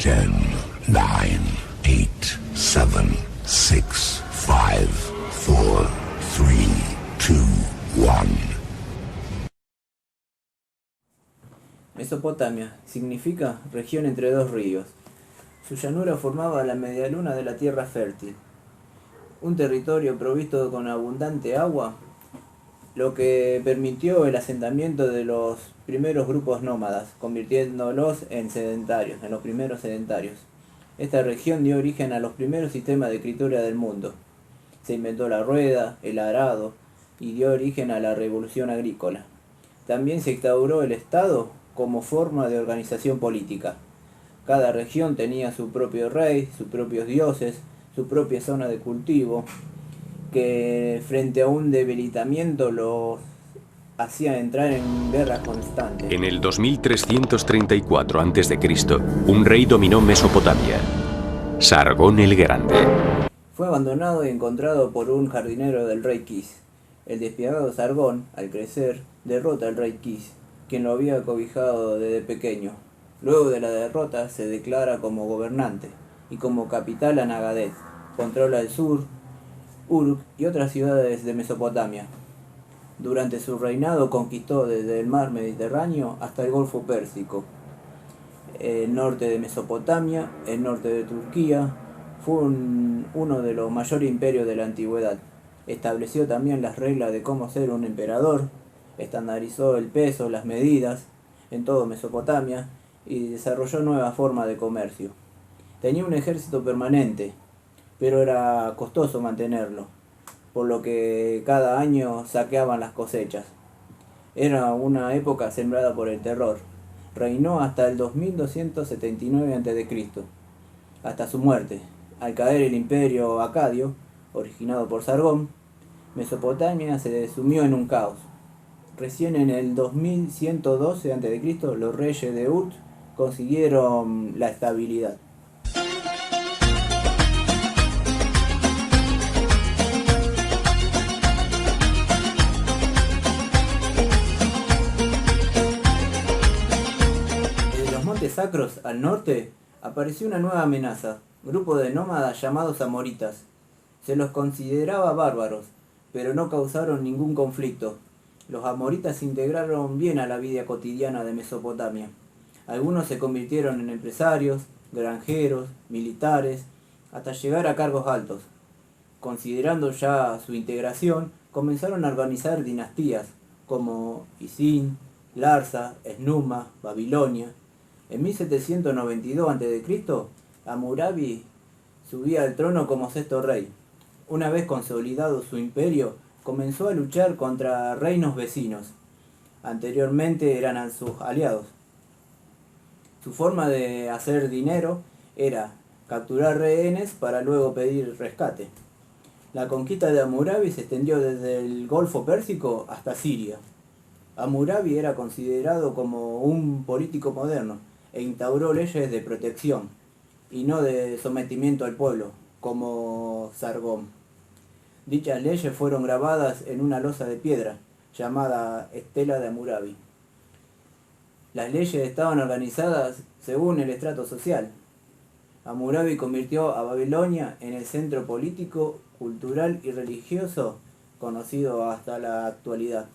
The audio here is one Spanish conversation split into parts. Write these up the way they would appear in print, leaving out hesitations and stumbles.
10, 9, 8, 7, 6, 5, 4, 3, 2, 1. Mesopotamia significa región entre dos ríos. Su llanura formaba la medialuna de la tierra fértil, un territorio provisto con abundante agua, lo que permitió el asentamiento de los primeros grupos nómadas, convirtiéndolos en sedentarios, en los primeros sedentarios. Esta región dio origen a los primeros sistemas de escritura del mundo. Se inventó la rueda, el arado y dio origen a la revolución agrícola. También se instauró el Estado como forma de organización política. Cada región tenía su propio rey, sus propios dioses, su propia zona de cultivo, que frente a un debilitamiento los hacía entrar en guerra constante. En el 2334 a.C., un rey dominó Mesopotamia, Sargón el Grande. Fue abandonado y encontrado por un jardinero del rey Kis. El despiadado Sargón, al crecer, derrota al rey Kis, quien lo había cobijado desde pequeño. Luego de la derrota se declara como gobernante y como capital a Nagadet. Controla el sur, Uruk y otras ciudades de Mesopotamia. Durante su reinado conquistó desde el mar Mediterráneo hasta el Golfo Pérsico, el norte de Mesopotamia, el norte de Turquía. Fue uno de los mayores imperios de la antigüedad. Estableció también las reglas de cómo ser un emperador, estandarizó el peso, las medidas en todo Mesopotamia y desarrolló nuevas formas de comercio. Tenía un ejército permanente, pero era costoso mantenerlo, por lo que cada año saqueaban las cosechas. Era una época sembrada por el terror. Reinó hasta el 2279 a.C., hasta su muerte. Al caer el imperio acadio, originado por Sargón, Mesopotamia se sumió en un caos. Recién en el 2112 a.C., los reyes de Uruk consiguieron la estabilidad. Desde los montes sacros al norte apareció una nueva amenaza, grupo de nómadas llamados amoritas. Se los consideraba bárbaros, pero no causaron ningún conflicto. Los amoritas se integraron bien a la vida cotidiana de Mesopotamia. Algunos se convirtieron en empresarios, granjeros, militares, hasta llegar a cargos altos. Considerando ya su integración, comenzaron a organizar dinastías como Isin, Larsa, Snuma, Babilonia. En 1792 a.C., Hammurabi subía al trono como sexto rey. Una vez consolidado su imperio, comenzó a luchar contra reinos vecinos. Anteriormente eran sus aliados. Su forma de hacer dinero era capturar rehenes para luego pedir rescate. La conquista de Hammurabi se extendió desde el Golfo Pérsico hasta Siria. Hammurabi era considerado como un político moderno e instauró leyes de protección y no de sometimiento al pueblo, como Sargón. Dichas leyes fueron grabadas en una losa de piedra, llamada Estela de Hammurabi. Las leyes estaban organizadas según el estrato social. Hammurabi convirtió a Babilonia en el centro político, cultural y religioso conocido hasta la actualidad.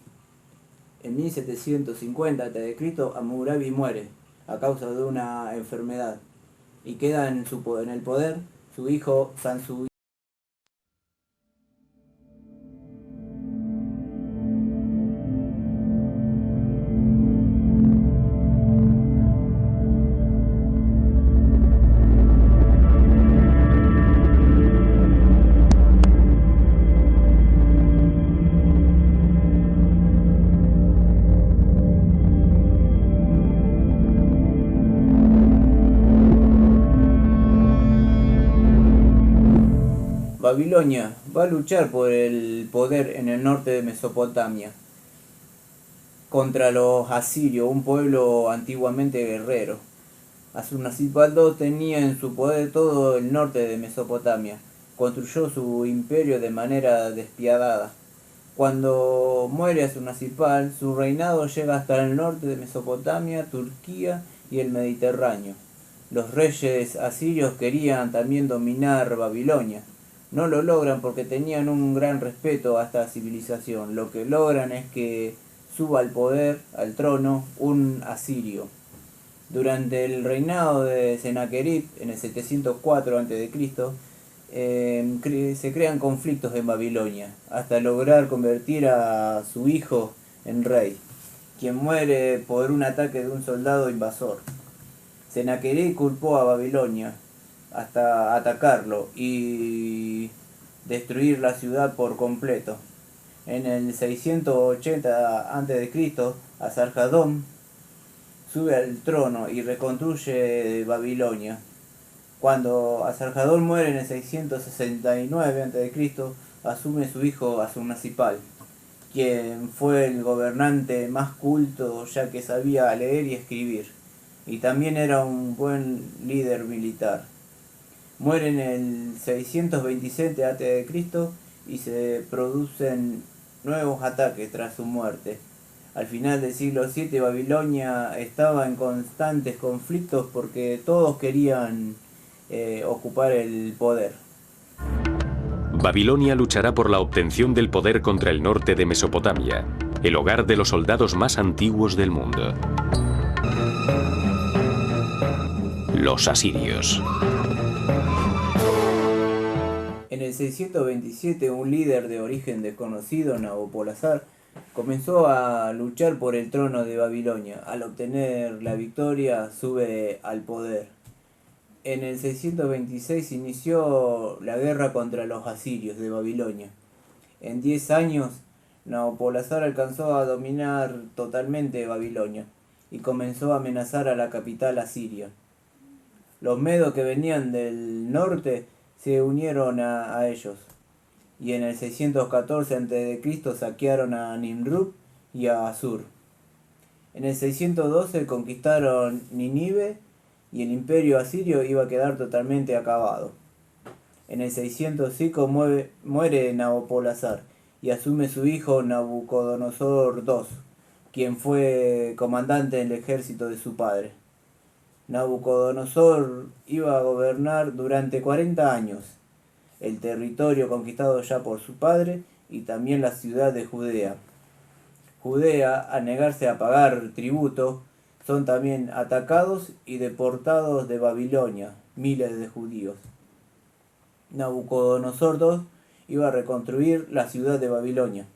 En 1750 a.C., Hammurabi muere a causa de una enfermedad y queda en el poder su hijo Sansu. Babilonia va a luchar por el poder en el norte de Mesopotamia contra los asirios, un pueblo antiguamente guerrero. Asurnacipa II tenía en su poder todo el norte de Mesopotamia. Construyó su imperio de manera despiadada. Cuando muere Asurnacipa, su reinado llega hasta el norte de Mesopotamia, Turquía y el Mediterráneo. Los reyes asirios querían también dominar Babilonia. No lo logran porque tenían un gran respeto a esta civilización. Lo que logran es que suba al poder, al trono, un asirio. Durante el reinado de Sennacherib, en el 704 a.C., se crean conflictos en Babilonia, hasta lograr convertir a su hijo en rey, quien muere por un ataque de un soldado invasor. Sennacherib culpó a Babilonia hasta atacarlo y destruir la ciudad por completo. En el 680 a.C., Asarjadón sube al trono y reconstruye Babilonia. Cuando Asarjadón muere en el 669 a.C., asume su hijo Asurnassipal, quien fue el gobernante más culto ya que sabía leer y escribir, y también era un buen líder militar. Muere en el 627 a.C. y se producen nuevos ataques tras su muerte. Al final del siglo VII, Babilonia estaba en constantes conflictos porque todos querían ocupar el poder. Babilonia luchará por la obtención del poder contra el norte de Mesopotamia, el hogar de los soldados más antiguos del mundo. Los asirios. En el 627, un líder de origen desconocido, Nabopolassar, comenzó a luchar por el trono de Babilonia. Al obtener la victoria, sube al poder. En el 626 inició la guerra contra los asirios de Babilonia. En 10 años, Nabopolassar alcanzó a dominar totalmente Babilonia y comenzó a amenazar a la capital asiria. Los medos que venían del norte se unieron a ellos, y en el 614 a.C. saquearon a Nimrud y a Asur. En el 612 conquistaron Nínive y el imperio asirio iba a quedar totalmente acabado. En el 605 muere Nabopolassar y asume su hijo Nabucodonosor II, quien fue comandante del ejército de su padre. Nabucodonosor iba a gobernar durante 40 años el territorio conquistado ya por su padre y también la ciudad de Judea. Judea, al negarse a pagar tributo, son también atacados y deportados de Babilonia, miles de judíos. Nabucodonosor II iba a reconstruir la ciudad de Babilonia,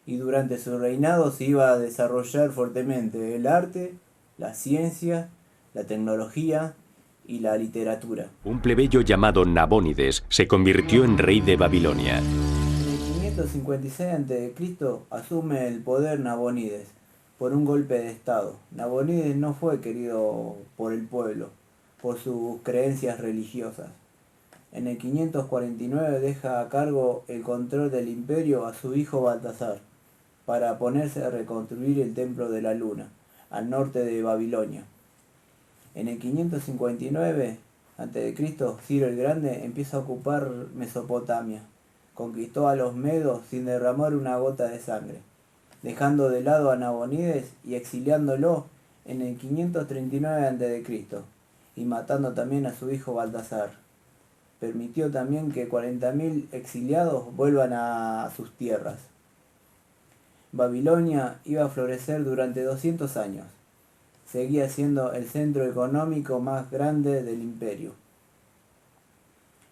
y durante su reinado se iba a desarrollar fuertemente el arte, la ciencia, la tecnología y la literatura. Un plebeyo llamado Nabónides se convirtió en rey de Babilonia. En el 556 a.C. asume el poder Nabónides por un golpe de estado. Nabónides no fue querido por el pueblo, por sus creencias religiosas. En el 549 deja a cargo el control del imperio a su hijo Baltasar, para ponerse a reconstruir el templo de la luna, al norte de Babilonia. En el 559 a.C., Ciro el Grande empieza a ocupar Mesopotamia. Conquistó a los medos sin derramar una gota de sangre, dejando de lado a Nabónides y exiliándolo en el 539 a.C., y matando también a su hijo Baltasar. Permitió también que 40.000 exiliados vuelvan a sus tierras. Babilonia iba a florecer durante 200 años. Seguía siendo el centro económico más grande del imperio.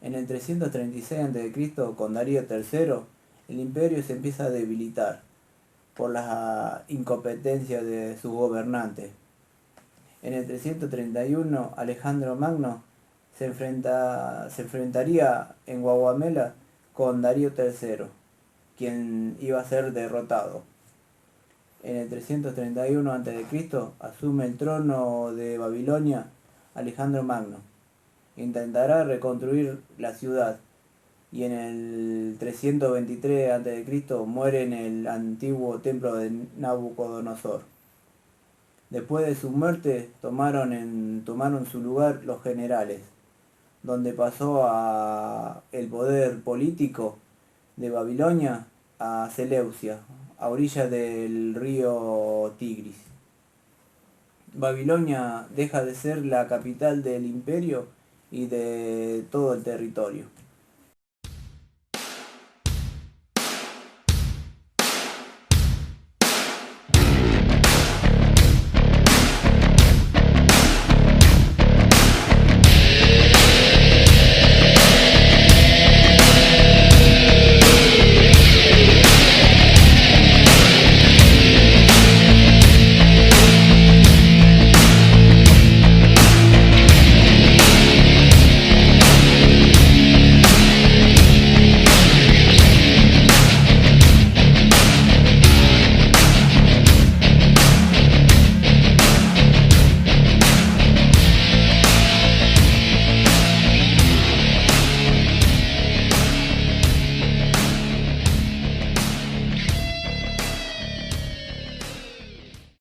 En el 336 a.C., con Darío III, el imperio se empieza a debilitar por la incompetencia de sus gobernantes. En el 331, Alejandro Magno se enfrentaría en Gaugamela con Darío III, quien iba a ser derrotado. En el 331 a.C. asume el trono de Babilonia Alejandro Magno. Intentará reconstruir la ciudad y en el 323 a.C. muere en el antiguo templo de Nabucodonosor. Después de su muerte tomaron su lugar los generales, donde pasó el poder político de Babilonia a Seleucia, a orillas del río Tigris. Babilonia deja de ser la capital del imperio y de todo el territorio.